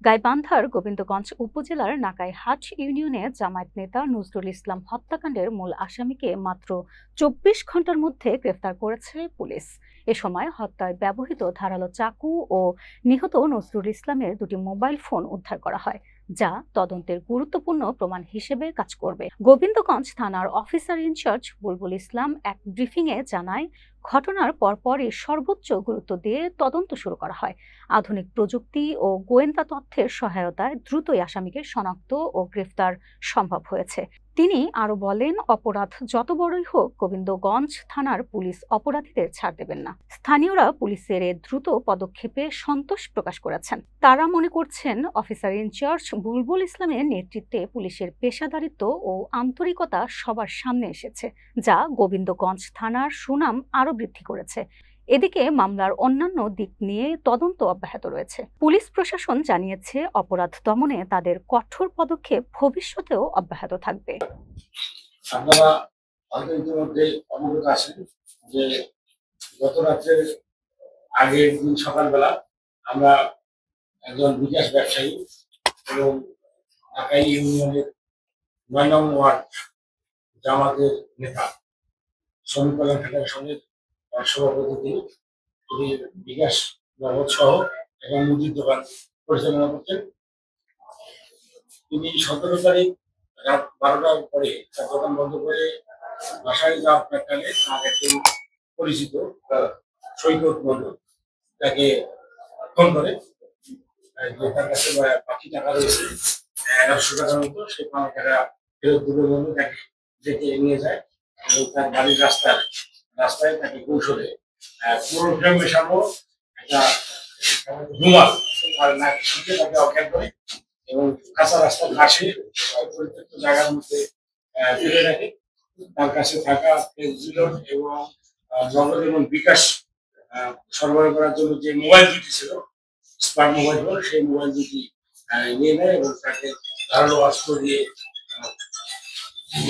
গাইবান্ধার গোবিন্দগঞ্জ উপজেলার নাকাইহাট ইউনিয়নে জামায়াত নেতা নজরুল ইসলাম হত্যাকাণ্ডের মূল আসামিকে মাত্র ২৪ ঘন্টার মধ্যে গ্রেফতার করেছে পুলিশ। এ সময় হত্যায় ব্যবহৃত ধারালো চাকু ও নিহত নজরুল ইসলামের দুটি মোবাইল ফোন উদ্ধার করা হয়, যা তদন্তের গুরুত্বপূর্ণ প্রমাণ হিসেবে কাজ করবে। গোবিন্দগঞ্জ থানার অফিসার ইনচার্জ বুলবুল ইসলাম এক ব্রিফিংয়ে জানায়, ঘটনার পরপরই সর্বোচ্চ গুরুত্ব দিয়ে তদন্ত শুরু করা হয়। আধুনিক প্রযুক্তি ও গোয়েন্দা তথ্যের সহায়তায় দ্রুতই আসামিকে শনাক্ত ও গ্রেফতার সম্ভব হয়েছে। তিনি আরো বলেন, অপরাধ যত বড়ই হোক, গোবিন্দগঞ্জ থানার পুলিশ অপরাধীদের ছাড় দেবেন না। স্থানীয়রা পুলিশের এ দ্রুত পদক্ষেপে সন্তোষ প্রকাশ করেছেন। তারা মনে করছেন, অফিসার ইনচার্জ বুলবুল ইসলামের নেতৃত্বে পুলিশের পেশাদারিত্ব ও আন্তরিকতা সবার সামনে এসেছে, যা গোবিন্দগঞ্জ থানার সুনাম আরো বৃদ্ধি করেছে। এদিকে মামলার অন্যান্য দিক নিয়ে তদন্ত অব্যাহত রয়েছে। পুলিশ প্রশাসন জানিয়েছে, অপরাধ দমনে তাদের কঠোর পদক্ষেপ ভবিষ্যতেও অব্যাহত থাকবে। আপনারা হয়তো ইতিমধ্যে অবগত আছেন যে গত রাত্রে আগের দিন সকালবেলা আমরা একজন বিকাশ ব্যবসায়ী এবং ঢাকাই ইউনিয়নের ৯ নং ওয়ার্ড জামাতের নেতা শ্রমিক কল্যাণ ফেডারেশনের সভাপতি তিনি বিকাশ নগদ সহ এবং মুদির দোকান পরিচালনা করতেন। তিনি ১৭ তারিখ রাত ১২টার পরে তার দোকান বন্ধ করে বাসায় যাওয়ার প্রাকালে তার একজন পরিচিত সৈকত মন্ডল তাকে ফোন করে যে তার কাছে বাকি টাকা রয়েছে ১১০০ টাকার মতো, সেই ৫ টাকা ফেরত দেবে বলে তাকে ডেকে নিয়ে যায় এবং তার বাড়ির রাস্তায় তাকে কৌশলে পুরো ফ্রেম মেশানো একটা রুমাল আর নাকি শিখে তাকে অজ্ঞান করে এবং কাঁচা রাস্তার ঘাসে পরিত্যক্ত জায়গার মধ্যে ফেলে রাখে। তার কাছে থাকা ফেসবুক এবং নগদ এবং বিকাশ সরবরাহ করার জন্য যে মোবাইল দুটি ছিল, স্মার্ট মোবাইল ফোন, সেই মোবাইল দুটি নিয়ে নেয় এবং তাকে ধারালো অস্ত্র দিয়ে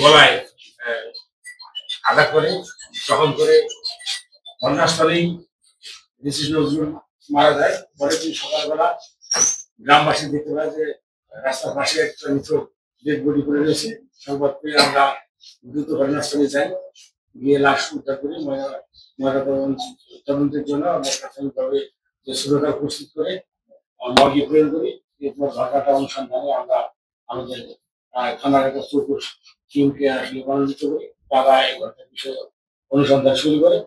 গলায় আঘাত করে জখম করে ঘটনাস্থলেই মিসেস নজরুল মারা যায়। পরের দিন সকালবেলা গ্রামবাসী দেখতে পায় যে রাস্তার পাশে একটা নিথর ডেড বডি পড়ে রয়েছে। সংবাদ পেয়ে আমরা দ্রুত ঘটনাস্থলে যাই, গিয়ে লাশ উদ্ধার করি। তদন্তের জন্য আমরা প্রাথমিকভাবে যে সুরক্ষা প্রস্তুত করে মর্গে প্রেরণ করি। এরপর ঘটনাটা অনুসন্ধানে আমরা আমাদের থানার একটা চৌকুশ টিমকে আসলে মনোনীত করি। তারা এই ঘটনার বিষয়ে অনুসন্ধান শুরু করে।